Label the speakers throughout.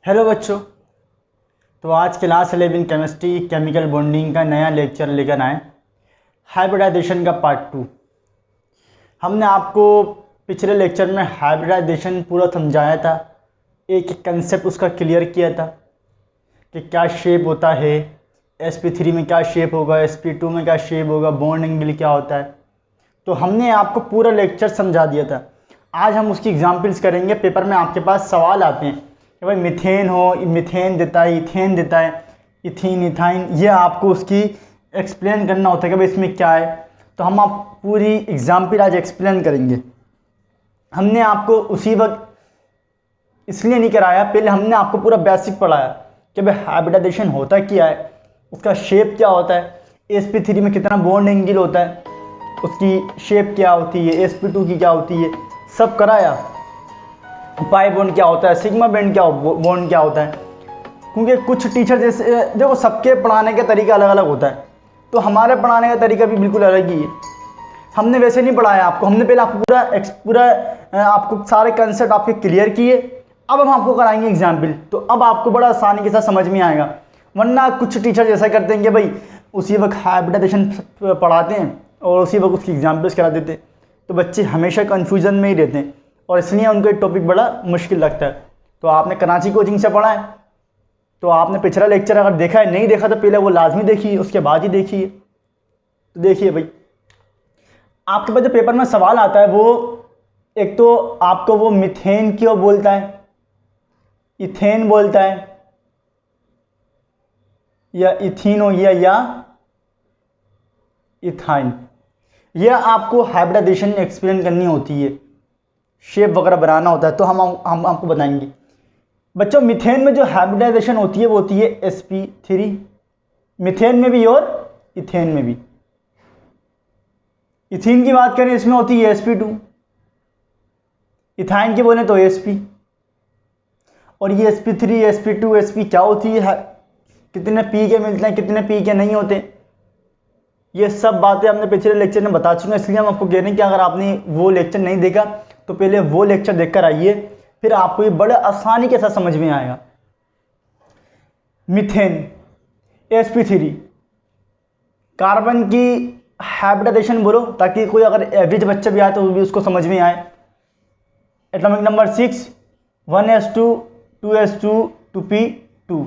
Speaker 1: Hello बच्चों। तो आज क्लास 11 केमिस्ट्री केमिकल बॉन्डिंग का नया लेक्चर लेकर आए, हाइब्रिडाइजेशन का पार्ट 2। हमने आपको पिछले लेक्चर में हाइब्रिडाइजेशन पूरा समझाया था, एक एक कंसेप्ट उसका क्लियर किया था कि क्या शेप होता है, sp3 में क्या शेप होगा, sp2 में क्या शेप होगा, बॉन्ड एंगल क्या होता है। तो हमने आपको पूरा लेक्चर समझा दिया था। आज हम उसकी एग्जाम्पल्स करेंगे। पेपर में आपके पास सवाल आते हैं कि भाई मिथेन हो, मिथेन देता है, इथेन देता है, इथीन, इथाइन, ये आपको उसकी एक्सप्लेन करना होता है कि भाई इसमें क्या है। तो हम आप पूरी एग्जाम्पल आज एक्सप्लेन करेंगे। हमने आपको उसी वक्त इसलिए नहीं कराया, पहले हमने आपको पूरा बेसिक पढ़ाया कि भाई हाइब्रिडाइजेशन होता क्या है, उसका शेप क्या होता है, sp3 में कितना बॉन्ड एंगल होता है, उसकी शेप क्या होती है, sp2 की क्या होती है, सब कराया। पाई बॉन्ड क्या होता है, सिग्मा बॉन्ड क्या होता है। क्योंकि कुछ टीचर जैसे देखो, सबके पढ़ाने का तरीका अलग अलग होता है, तो हमारे पढ़ाने का तरीका भी बिल्कुल अलग ही है। हमने वैसे नहीं पढ़ाया आपको, हमने पहले आपको पूरा आपको सारे कंसेप्ट आपके क्लियर किए। अब हम आपको कराएंगे एग्जाम्पल, तो अब आपको बड़ा आसानी के साथ समझ में आएगा। वरना कुछ टीचर जैसा करते हैं कि भाई उसी वक्त हाइब्रिडाइजेशन पढ़ाते हैं और उसी वक्त उसकी एग्जाम्पल्स करा देते हैं, तो बच्चे हमेशा कन्फ्यूजन में ही रहते हैं और इसलिए उनको एक टॉपिक बड़ा मुश्किल लगता है। तो आपने कराची कोचिंग से पढ़ा है, तो आपने पिछला लेक्चर अगर देखा है, नहीं देखा तो पहले वो लाजमी देखिए, उसके बाद ही देखिए। तो देखिए भाई, आपके पास जो पेपर में सवाल आता है वो एक तो आपको वो मिथेन क्यों बोलता है, इथेन बोलता है, या इथीन हो गया, या इथाइन। यह आपको हाइब्रिडाइजेशन एक्सप्लेन करनी होती है, शेप वगैरह बनाना होता है, तो हम आपको बताएंगे। बच्चों, मिथेन में जो हाइब्रिडाइजेशन होती है वो होती है sp3, मिथेन में भी और इथेन में भी। इथीन की बात करें, इसमें होती है sp2, इथाइन की बोले तो sp। और ये sp3, sp2, sp क्या होती है, कितने पी के मिलते हैं, कितने पी के नहीं होते, ये सब बातें हमने पिछले लेक्चर में बता चुके हैं। इसलिए हम आपको कह रहे हैं कि अगर आपने वो लेक्चर नहीं देखा तो पहले वो लेक्चर देखकर आइए, फिर आपको ये बड़े आसानी के साथ समझ में आएगा। मिथेन, sp3, कार्बन की हाइब्रिडाइजेशन बोलो, ताकि कोई अगर एवरेज बच्चा भी आए तो भी उसको समझ में आए। Atomic number 6, 1s2, 2s2, 2p2।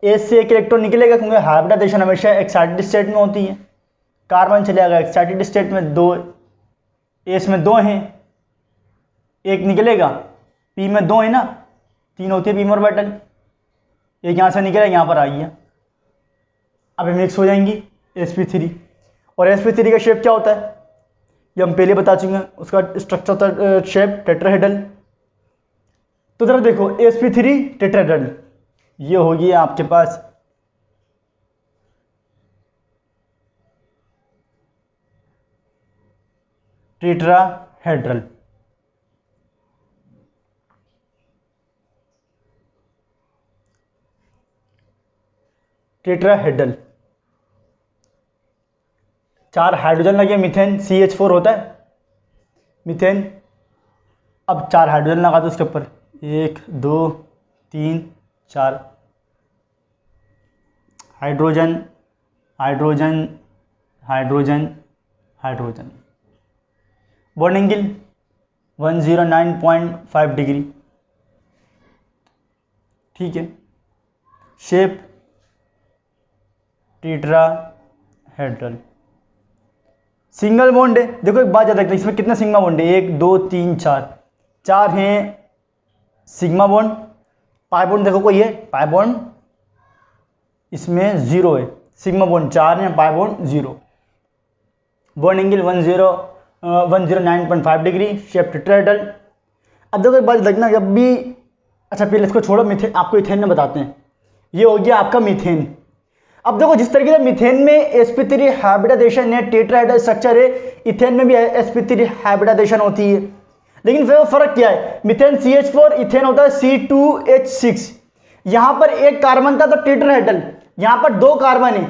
Speaker 1: ए से एक इलेक्ट्रॉन निकलेगा, क्योंकि हाइब्रिडाइजेशन हमेशा एक्साइटेड स्टेट में होती है। कार्बन चलेगा एक्साइटेड स्टेट में, 2 एस में 2 हैं, एक निकलेगा, पी में 2 है ना, 3 होती है पी में ऑर्बिटल, एक यहाँ से निकलेगा, यहाँ पर आ गया। अब ये मिक्स हो जाएंगी sp3। और sp3 का शेप क्या होता है ये हम पहले बता चुके हैं, उसका स्ट्रक्चर होता है शेप टेट्राहेड्रल। तो जरा देखो, sp3 टेट्राहेड्रल, ये होगी आपके पास टेट्राहेड्रल। टेट्राहेड्रल, 4 हाइड्रोजन लगे, मिथेन CH4 होता है मिथेन। अब 4 हाइड्रोजन लगा दो उसके ऊपर, 1 2 3 4 hydrogen, hydrogen, hydrogen, hydrogen. Bond angle 109.5 degree, ठीक है। Shape tetrahedral. सिंगल बॉन्ड है, देखो एक बात याद रखना, इसमें कितने सिग्मा बॉन्ड है, 1 2 3 4, 4 हैं सिग्मा बॉन्ड। पाई बॉन्ड देखो कोई है, पाई बॉन्ड इसमें 0 है, सिग्मा बॉन्ड 4 है, pi bond 0। Bond angle 109.5 degree, shape tetrahedral. अब देखो एक बात देखना, जब भी, अच्छा पहले इसको छोड़ो, मिथेन आपको इथेन में बताते हैं। ये हो गया आपका मिथेन। अब देखो, जिस तरीके से मिथेन में sp3 हाइब्रिडाइजेशन है, टेट्राहेड्रल स्ट्रक्चर है, इथेन में भी sp3 हाइब्रिडाइजेशन होती है। लेकिन फिर फर्क क्या है, मिथेन CH4, इथेन होता है C2H6। यहां पर एक कार्बन था तो टेट्राहेड्रल, यहां पर 2 कार्बन है,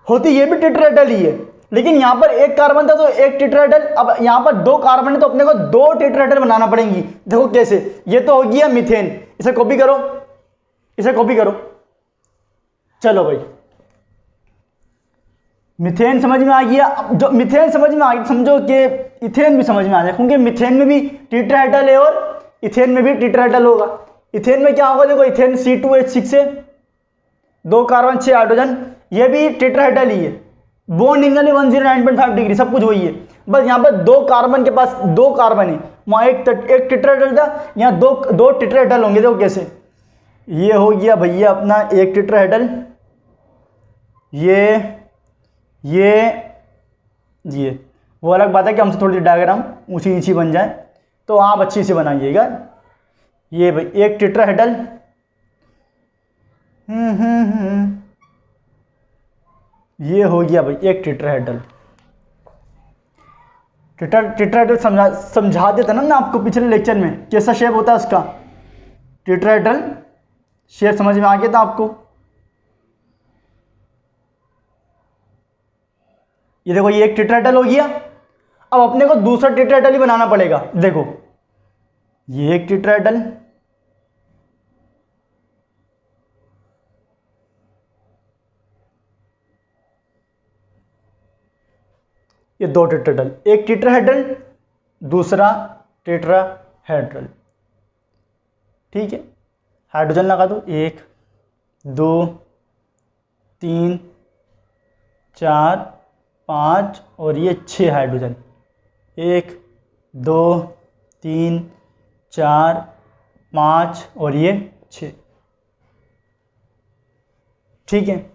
Speaker 1: होती ये भी टेट्राहेड्रल ही है, लेकिन यहां पर एक कार्बन था तो एक टेट्राहेड्रल। अब यहां पर 2 कार्बन है तो अपने को 2 टेट्राहेड्रल बनाना पड़ेंगी। देखो कैसे, ये तो हो गया मिथेन, इसे कॉपी करो, इसे कॉपी करो। चलो भाई, मिथेन समझ में आ गया। अब जो मिथेन समझ में आ गया, समझो कि इथेन भी समझ में आ जाए, क्योंकि मिथेन में भी टेट्राहेड्रल है और इथेन में भी टेट्राहेड्रल होगा। इथेन में क्या होगा, देखो इथेन C2H6 है, 2 कार्बन 6 हाइड्रोजन, ये भी टेट्राहेड्रल ही है। बॉन्ड एंगल 109.5 डिग्री, सब कुछ वही है, बस यहाँ पर 2 कार्बन के पास 2 कार्बन है, वहाँ एक टेट्राहेड्रल था, यहाँ दो टेट्राहेड्रल होंगे। देखो कैसे, ये हो गया भैया अपना एक टेट्राहेड्रल, ये वो अलग बात है कि हमसे थोड़ी डायग्राम ऊंची नीची बन जाए, तो आप अच्छी से बनाइएगा। ये भाई एक टेट्राहेड्रल, ये हो गया भाई एक टेट्राहेड्रल। टेट्राहेड्रल समझा देता ना आपको पिछले लेक्चर में, कैसा शेप होता है उसका। टेट्राहेड्रल शेप समझ में आ गया था आपको। ये देखो, ये एक टेट्राहेड्रल हो गया। अब अपने को दूसरा टेट्राहेड्रल ही बनाना पड़ेगा। देखो, ये एक टेट्राहेड्रल, ये 2 टेट्राहेड्रल, एक टेट्राहेड्रल दूसरा टेट्राहेड्रल, ठीक है। हाइड्रोजन लगा दो, 1 2 3 4 5 और ये 6 हाइड्रोजन, 1 2 3 4 5 और ये 6, ठीक है।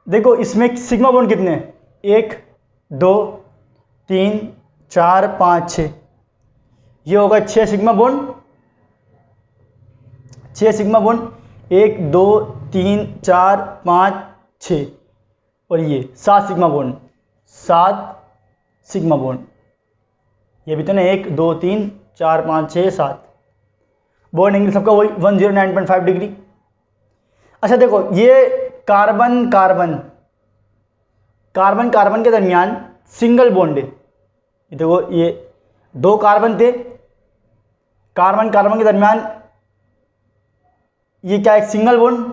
Speaker 1: देखो इसमें सिग्मा बॉन्ड कितने हैं, 1 2 3 4 5 6, ये होगा 6 सिग्मा बॉन्ड, 6 सिग्मा बॉन्ड, 1 2 3 4 5 6 और ये 7 सिग्मा बॉन्ड, 7 सिग्मा बॉन्ड, ये भी तो ना 1 2 3 4 5 6 7, बॉन्ड एंगल सबका वही 109.5 डिग्री। अच्छा देखो, ये कार्बन कार्बन के दरमियान सिंगल बॉन्ड है। देखो ये 2 कार्बन थे, कार्बन के दरमियान ये क्या है, सिंगल बॉन्ड।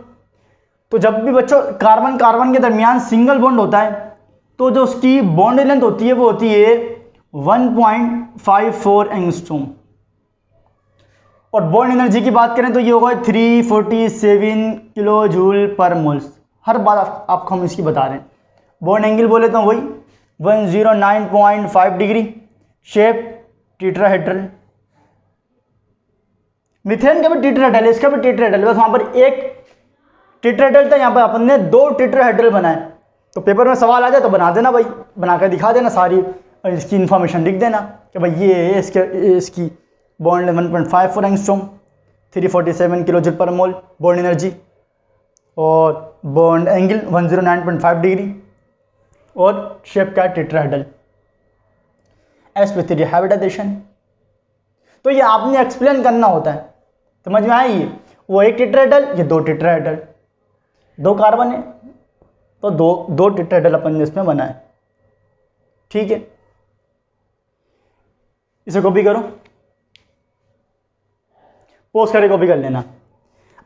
Speaker 1: तो जब भी बच्चों कार्बन के दरमियान सिंगल बॉन्ड होता है, तो जो उसकी बॉन्ड लेंथ होती है वो होती है 1.54 एंगस्ट्रॉम। और बॉन्ड एनर्जी की बात करें तो ये होगा 347 किलो जूल पर मोल्स। हर बात आपको हम इसकी बता रहे हैं। बॉन्ड एंगल बोले तो वही 109.5 डिग्री, शेप टेट्राहेड्रल। मिथेन का भी टेट्राहेड्रल है, इसका भी टेट्राहेड्रल, बस वहां पर एक टेट्राहेड्रल था, यहाँ पर अपन ने 2 टेट्राहेड्रल बनाए। तो पेपर में सवाल आ जाए तो बना देना भाई, बनाकर दिखा देना सारी, और इसकी इंफॉर्मेशन लिख देना कि भाई ये इसकी बॉन्ड 1.54 एंगस्ट्रॉम, 347 किलो जूल पर मोल बॉन्ड एनर्जी, और बॉन्ड एंगल 109.5 डिग्री, और शेप का टेट्राहेड्रल, sp3 हाइब्रिडाइजेशन। तो ये आपने एक्सप्लेन करना होता है, समझ में आई। वो एक टेट्राहेड्रल, ये 2 टेट्राहेड्रल, 2 कार्बन है तो दो टेट्राहेड्रल अपन ने इसमें बनाए, ठीक है। इसे कॉपी करो, पोस्ट करके कॉपी कर लेना।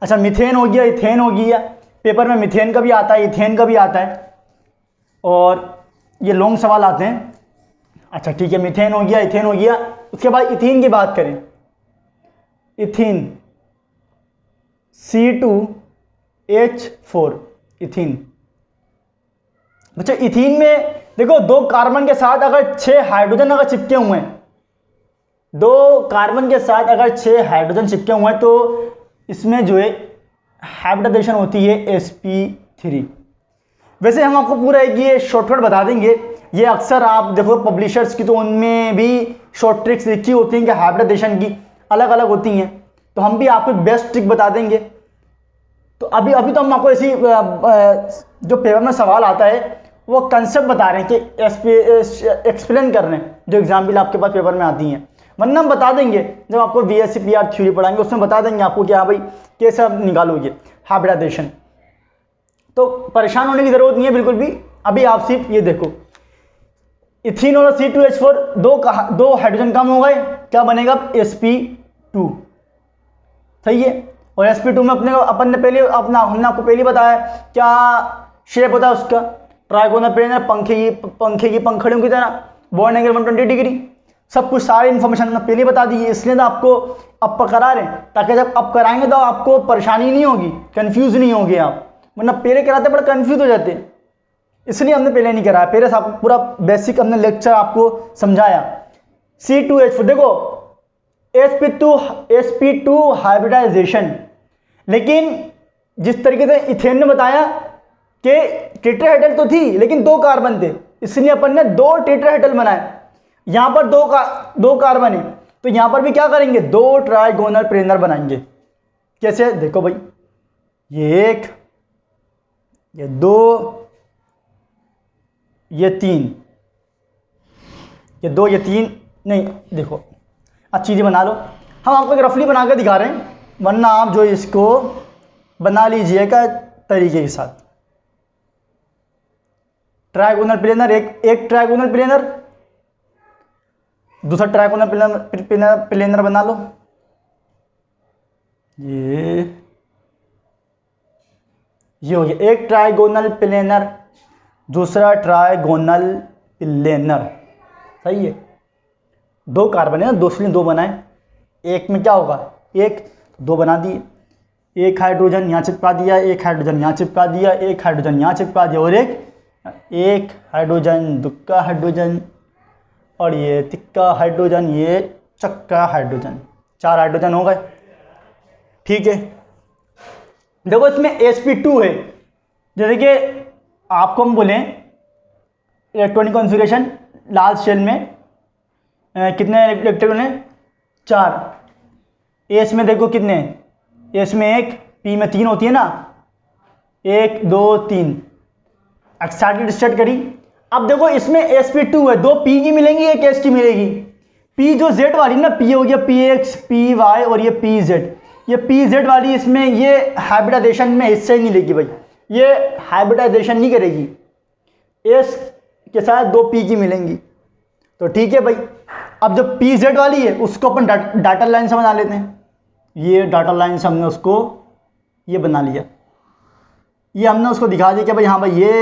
Speaker 1: अच्छा, मिथेन हो गया, इथेन हो गया, पेपर में मिथेन का भी आता है, इथेन का भी आता है, और ये लॉन्ग सवाल आते हैं। अच्छा ठीक है, मिथेन हो गया, इथेन हो गया। उसके बाद इथीन की बात करें, इथीन C2H4 इथीन। बच्चा इथीन में देखो 2 कार्बन के साथ अगर 6 हाइड्रोजन अगर चिपके हुए हैं, 2 कार्बन के साथ अगर 6 हाइड्रोजन चिपके हुए हैं, तो इसमें जो है हाइब्रिडाइजेशन होती है sp3। वैसे हम आपको पूरा एक ये शॉर्टकट बता देंगे, ये अक्सर आप देखो पब्लिशर्स की तो उनमें भी शॉर्ट ट्रिक्स लिखी होती हैं कि हाइब्रिडाइजेशन की अलग अलग होती हैं, तो हम भी आपको बेस्ट ट्रिक बता देंगे। तो अभी तो हम आपको ऐसी जो पेपर में सवाल आता है वो कंसेप्ट बता रहे हैं कि एक्सप्लेन कर रहे हैं, जो एग्जाम्पल आपके पास पेपर में आती हैं। वरना हम बता देंगे जब आपको VSC-PR थ्योरी पढ़ाएंगे, उसमें बता देंगे आपको कि हाँ भाई कैसे आप निकालोगे हाइब्रिडाइजेशन। तो परेशान होने की जरूरत नहीं है बिल्कुल भी। अभी आप सिर्फ ये देखो, इथीन और C2H4 दो हाइड्रोजन कम हो गए, क्या बनेगा sp2। सही है। और sp2 में अपन ने पहले हमने आपको पहले बताया क्या शेप होता है उसका, ट्राइगोनल प्लेनर, पंखे की पंखड़ियों की तरह, बॉन्ड एंगल 120 डिग्री, सब कुछ सारी इन्फॉर्मेशन हमने पहले बता दी है। इसलिए तो आपको अब करा रहे हैं, ताकि जब अब कराएंगे तो आपको परेशानी नहीं होगी, कंफ्यूज नहीं होगी आप, वरना पहले कराते बड़ा कंफ्यूज हो जाते, इसलिए हमने पहले नहीं कराया। पहले आपको पूरा बेसिक हमने लेक्चर आपको समझाया। C2H4 देखो sp2 हाइब्रिडाइजेशन, लेकिन जिस तरीके से इथेन ने बताया कि टेट्राहेड्रल तो थी लेकिन 2 कार्बन थे, इसलिए अपन ने 2 टेट्राहेड्रल बनाए। यहां पर 2 कार्बन है, तो यहां पर भी क्या करेंगे, 2 ट्राइगोनल प्लेनर बनाएंगे। कैसे, देखो भाई, ये 1, ये 2, ये 3, ये 2, ये 3 नहीं, देखो अच्छी चीजें बना लो। हम आपको एक रफली बना के दिखा रहे हैं, वरना आप जो इसको बना लीजिएगा तरीके के साथ। ट्राइगोनल प्लेनर, एक ट्राइगोनल प्लेनर, दूसरा ट्राइगोनल प्लेनर बना लो। ये हो गया एक ट्राइगोनल प्लेनर, दूसरा ट्राइगोनल प्लेनर, सही है। 2 कार्बन है ना, 2 इसलिए 2 बनाए। एक में क्या होगा, 1 2 बना दिए, एक हाइड्रोजन यहाँ चिपका दिया, एक हाइड्रोजन यहाँ चिपका दिया, एक हाइड्रोजन यहाँ चिपका दिया, और एक हाइड्रोजन, दुक्का हाइड्रोजन, और ये तिक्का हाइड्रोजन, ये चक्का हाइड्रोजन, 4 हाइड्रोजन हो गए। ठीक है, देखो इसमें sp2 है, जैसे कि आपको हम बोले इलेक्ट्रॉनिक कॉन्फ़िगरेशन, लाल शेल में कितने इलेक्ट्रॉन है, 4। एस में देखो कितने, एस में 1, पी में 3 होती है ना, 1 2 3, एक्साइटेड स्टेट करी। अब देखो इसमें sp2 है, 2 p की मिलेंगी, 1 s की मिलेगी। p जो z वाली ना, p हो गया px, py और ये pz, ये pz वाली इसमें ये हाइब्रिडाइजेशन में हिस्सा ही नहीं लेगी भाई, ये हाइब्रिडाइजेशन नहीं करेगी, s के साथ 2 p की मिलेंगी। तो ठीक है भाई, अब जो pz वाली है उसको अपन डाटा लाइन से बना लेते हैं। ये डाटा लाइन से हमने उसको ये बना लिया, ये हमने उसको दिखा दिया कि भाई हाँ भाई ये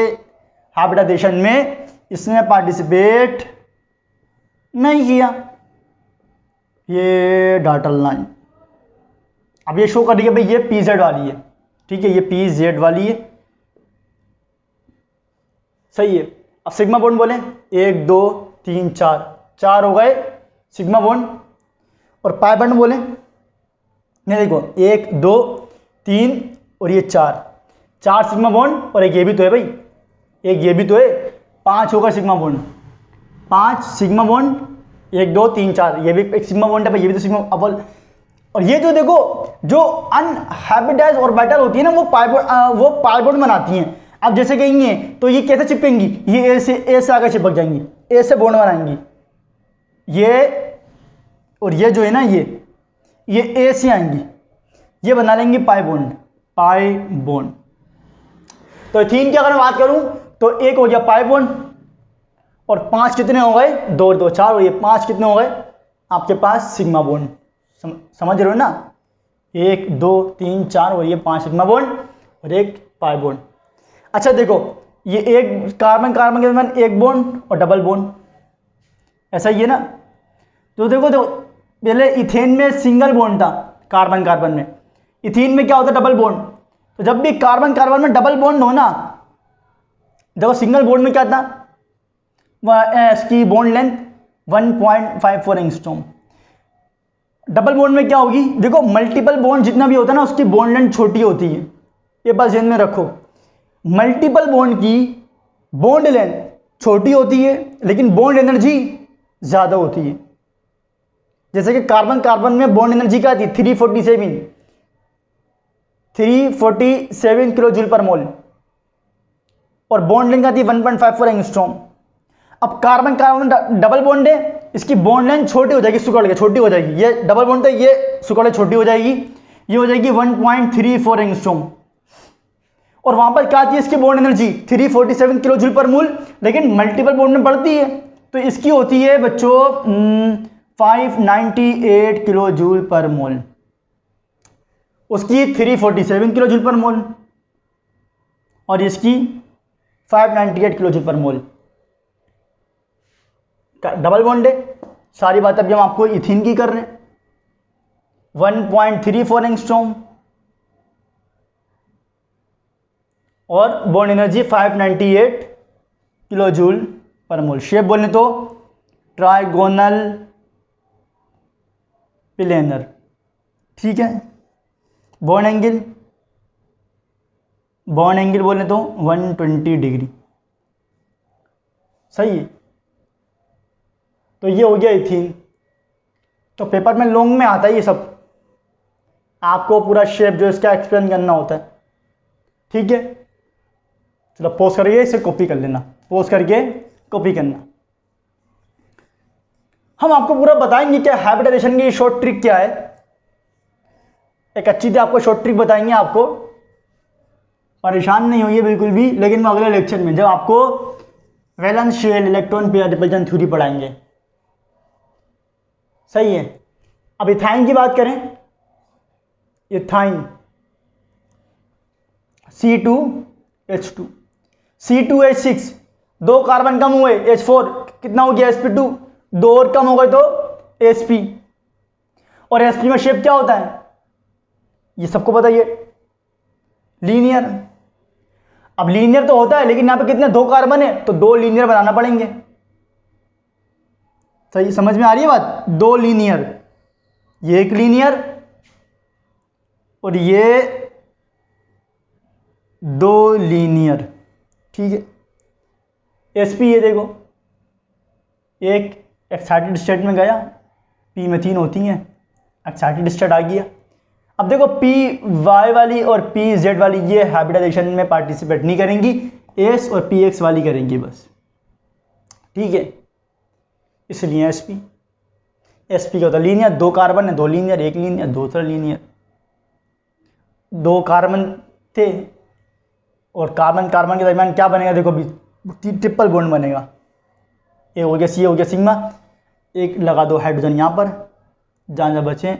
Speaker 1: हाइब्रिडाइजेशन में इसने पार्टिसिपेट नहीं किया, ये डाटा लाइन। अब ये शो कर रही है भाई ये pz वाली है, ठीक है, ये pz वाली है, सही है। अब सिग्मा बॉन्ड बोले 1 2 3 4, 4 हो गए सिग्मा बॉन्ड। और पाई बॉन्ड बोले, नहीं देखो 1 2 3 और ये 4 सिग्मा बॉन्ड, और एक ये भी तो है भाई, एक ये भी तो है, 5 होगा सिग्मा बॉन्ड, 5 सिग्मा बॉन्ड, 1 2 3 4, ये भी एक सिग्मा बॉन्ड है भाई, ये भी तो सिग्मा अव्वल। और ये जो देखो जो अनहाइब्रिडाइज्ड ऑर्बिटल होती है ना, वो पाई बॉन्ड बनाती हैं। अब जैसे कहेंगे तो ये कैसे चिपकेंगी, ये ए से आगे चिपक जाएंगी, ए से बॉन्ड बनाएंगी, ये और ये जो है ना ये ए से आएंगी, ये बना लेंगे पाई बॉन्ड। तो इथीन की अगर मैं बात करूं तो 1 हो गया पाई बॉन्ड, और 5 कितने हो गए, 2 2 4, और ये 5 कितने हो गए आपके पास सिग्मा बॉन्ड। समझ रहे हो ना, 1 2 3 4 और ये 5 सिग्मा बॉन्ड और एक पाई बॉन्ड। अच्छा देखो ये एक कार्बन के दरमियान एक बॉन्ड और डबल बॉन्ड, ऐसा ही है ना। तो देखो पहले इथेन में सिंगल बॉन्ड था, कार्बन में, इथीन में क्या होता है डबल बॉन्ड। तो जब भी कार्बन में डबल बॉन्ड हो ना, देखो सिंगल बॉन्ड में क्या था, इसकी bond length 1.54 angstrom. Double bond में क्या होगी, देखो मल्टीपल बॉन्ड जितना भी होता है ना उसकी बॉन्ड लेंथ छोटी होती है, ये बस ध्यान में रखो। मल्टीपल बॉन्ड की बॉन्ड लेंथ छोटी होती है लेकिन बॉन्ड एनर्जी ज्यादा होती है। जैसे कि कार्बन में बॉन्ड एनर्जी क्या थी 347 किलो जूल पर मोल, और बॉन्ड लेंथ क्या थी 1.54 एंगस्ट्रॉम। अब कार्बन डबल बॉन्ड है, इसकी बॉन्ड लेंथ छोटी हो जाएगी, सुकड़ के छोटी हो जाएगी, ये डबल बॉन्ड है ये सुकड़ के छोटी हो जाएगी, ये हो जाएगी 1.34 एंगस्ट्रॉम। और वहां पर क्या थी इसकी बॉन्ड एनर्जी 347 किलो जूल पर मोल, लेकिन मल्टीपल बॉन्ड में बढ़ती है तो इसकी होती है बच्चों 598 किलो जूल पर मोल। उसकी 347 किलो जूल पर मोल और इसकी 598 किलो जूल पर मोल। डबल बॉन्ड है। सारी बात अभी हम आपको इथीन की कर रहे हैं। 1.34 एंगस्ट्रॉम और बॉन्ड एनर्जी 598 किलो जूल पर मोल। शेप बोले तो ट्राइगोनल प्लेनर, ठीक है। बॉन्ड एंगल बोले तो 120 डिग्री, सही है। तो ये हो गया इथीन। तो पेपर में लॉन्ग में आता है ये सब, आपको पूरा शेप जो इसका एक्सप्लेन करना होता है, ठीक है। चलो पोज करके इसे कॉपी कर लेना, पोज करके कॉपी करना। हम आपको पूरा बताएंगे कि हाइब्रिडाइजेशन की शॉर्ट ट्रिक क्या है। एक अच्छी सी आपको शॉर्ट ट्रिक बताएंगे, आपको परेशान नहीं होइए बिल्कुल भी, लेकिन वो अगले लेक्चर में जब आपको valence shell electron pair repulsion theory पढ़ाएंगे, सही है। अब इथाइन की बात करें, इथाइन C2H2 C2H6, 2 कार्बन कम हुए, H4 कितना हो गया sp2, 2 और कम हो गए तो sp। और sp में शेप क्या होता है ये सबको बताइए, लीनियर। अब लीनियर तो होता है, लेकिन यहां पे कितने 2 कार्बन है तो 2 लीनियर बनाना पड़ेंगे। सही समझ में आ रही है बात, 2 लीनियर, ये एक लीनियर और ये 2 लीनियर, ठीक है। sp ये देखो, एक एक्साइटेड स्टेट में गया, p में 3 होती हैं, एक्साइटेड स्टेट आ गया। अब देखो पी वाई वाली और पी जेड वाली ये हाइब्रिडाइजेशन में पार्टिसिपेट नहीं करेंगी, एस और पी एक्स वाली करेंगी बस, ठीक है। इसलिए एसपी का होता है लीनियर, 2 कार्बन है 2 लीनियर, 1 लीनियर दूसरा लीनियर। 2 कार्बन थे और कार्बन कार्बन के दरमियान क्या बनेगा, देखो अभी ट्रिपल बॉन्ड बनेगा। ए हो गया सी हो गया सिग्मा, एक लगा दो हाइड्रोजन यहाँ पर, जहाँ जहाँ बचे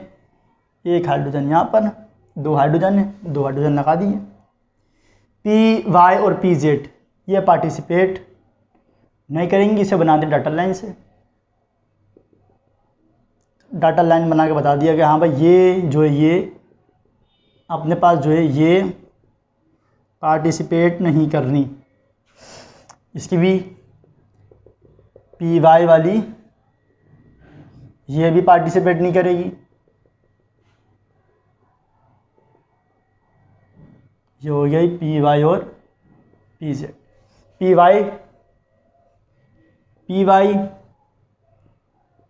Speaker 1: एक हाइड्रोजन यहाँ पर, 2 हाइड्रोजन है 2 हाइड्रोजन लगा दिए। पी वाई और पी जेड ये पार्टिसिपेट नहीं करेंगी, इसे बना दें डाटा लाइन से। डाटा लाइन बना के बता दिया कि हाँ भाई ये जो है ये अपने पास जो है ये पार्टिसिपेट नहीं करनी, इसकी भी पी वाई वाली ये भी पार्टिसिपेट नहीं करेगी। ये हो गई पी वाई और P Z. P Y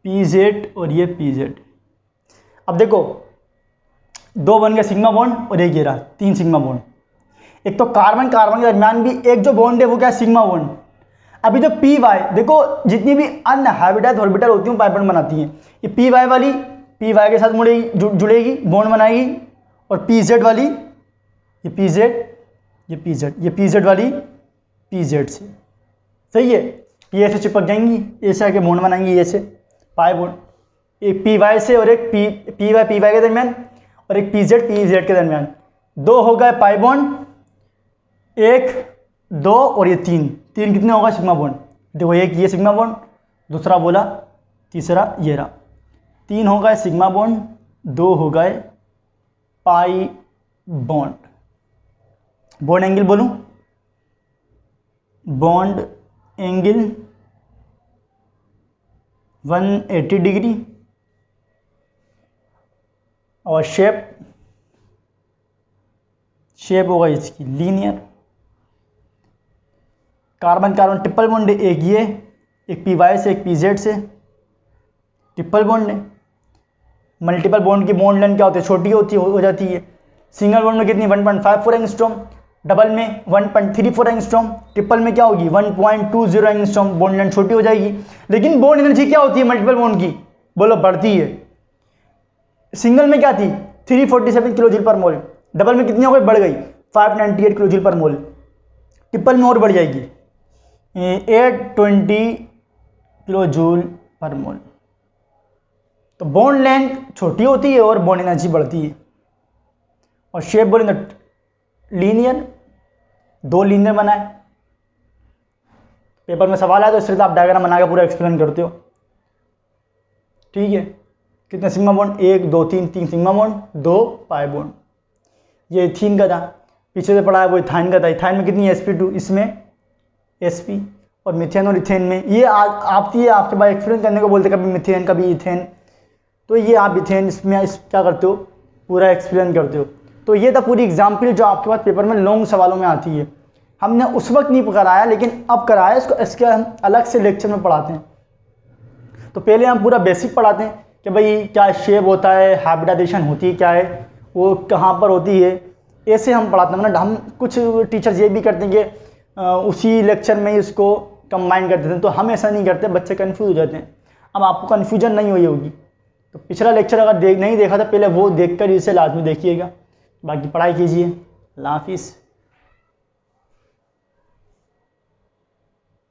Speaker 1: P Z और ये पी जेड। अब देखो 2 बन गए सिग्मा बॉन्ड और एक ये रहा 3 सिग्मा बॉन्ड। एक तो कार्बन कार्बन के दरमियान भी एक जो बॉन्ड है वो क्या है, सिग्मा बॉन्ड। अभी जो पी वाई देखो, जितनी भी अनहाइब्रिडाइज्ड ऑर्बिटल होती हैं पाई बॉन्ड बनाती हैं, ये पी वाई वाली पी वाई के साथ जुड़ेगी बॉन्ड बनाएगी, और पी जेड वाली ये पी जेड वाली पी जेड से, सही है। ये से चिपक जाएंगी, ए से आके बॉन्ड बनाएंगी, ये से पाई बॉन्ड। एक पी वाई से और एक पी वाई के दरमियान और एक पी जेड के दरमियान 2 हो गए पाई बॉन्ड, 1 2 और ये 3 कितने होगा सिग्मा बॉन्ड। देखो एक ये सिग्मा बॉन्ड, दूसरा बोला, तीसरा ये रहा, 3 हो गए सिग्मा बॉन्ड, 2 हो गए पाई बॉन्ड। बॉन्ड एंगल बोलूं, बॉन्ड एंगल 180 डिग्री और शेप होगा इसकी linear. Carbon carbon triple bond है, एक ये एक पी वाई से एक पी जेड से ट्रिपल बॉन्ड है। मल्टीपल बॉन्ड की बॉन्ड लेंथ क्या होती है, छोटी होती हो जाती है। सिंगल बॉन्ड में कितनी 1.54 एंगस्ट्रॉम, डबल में 1.34 एंगस्ट्रॉम, ट्रिपल में क्या होगी 1.20 एंगस्ट्रॉम, बॉन्ड लेंथ छोटी हो जाएगी। लेकिन बॉन्ड एनर्जी क्या होती है मल्टीपल बॉन्ड की, बोलो बढ़ती है। सिंगल में क्या थी 347 किलो जूल पर मोल, डबल में कितनी हो गई, बढ़ गई 598 किलो जूल पर मोल, ट्रिपल में और बढ़ जाएगी 820 किलो जूल पर मोल। तो बॉन्ड लेंथ छोटी होती है और बॉन्ड एनर्जी बढ़ती है। और शेप बोले तो लीनियर, 2 लीनियर बनाए। पेपर में सवाल आया तो इस तरह से आप डायग्राम बना के पूरा एक्सप्लेन करते हो। ठीक है, कितने sigma bond, 1 2 3 sigma bond, 2 pi bond. ये इथीन का था, पीछे से पढ़ा है वो इथाइन का था। इथाइन में कितनी sp2, इसमें sp, और मिथेन और इथेन में ये आपके पास एक्सप्लेन करने को बोलते कभी मिथेन कभी इथेन, तो ये आप इथेन इसमें क्या करते हो, पूरा एक्सप्लेन करते हो। तो ये था पूरी एग्जाम्पल जो आपके पास पेपर में लॉन्ग सवालों में आती है। हमने उस वक्त नहीं कराया, लेकिन अब कराया इसके हम अलग से लेक्चर में पढ़ाते हैं। तो पहले हम पूरा बेसिक पढ़ाते हैं कि भाई क्या शेप होता है, हाइब्रिडाइजेशन होती है क्या है, वो कहाँ पर होती है, ऐसे हम पढ़ाते हैं। मतलब हम कुछ टीचर्स ये भी करते हैं कि उसी लेक्चर में इसको कंबाइन कर देते हैं, तो हम ऐसा नहीं करते, बच्चे कन्फ्यूज हो जाते हैं। अब आपको कन्फ्यूजन नहीं हुई होगी तो पिछला लेक्चर अगर नहीं देखा था पहले वो देख कर इसे लाजमी देखिएगा। बाकी पढ़ाई कीजिए। अल्लाह हाफिज़।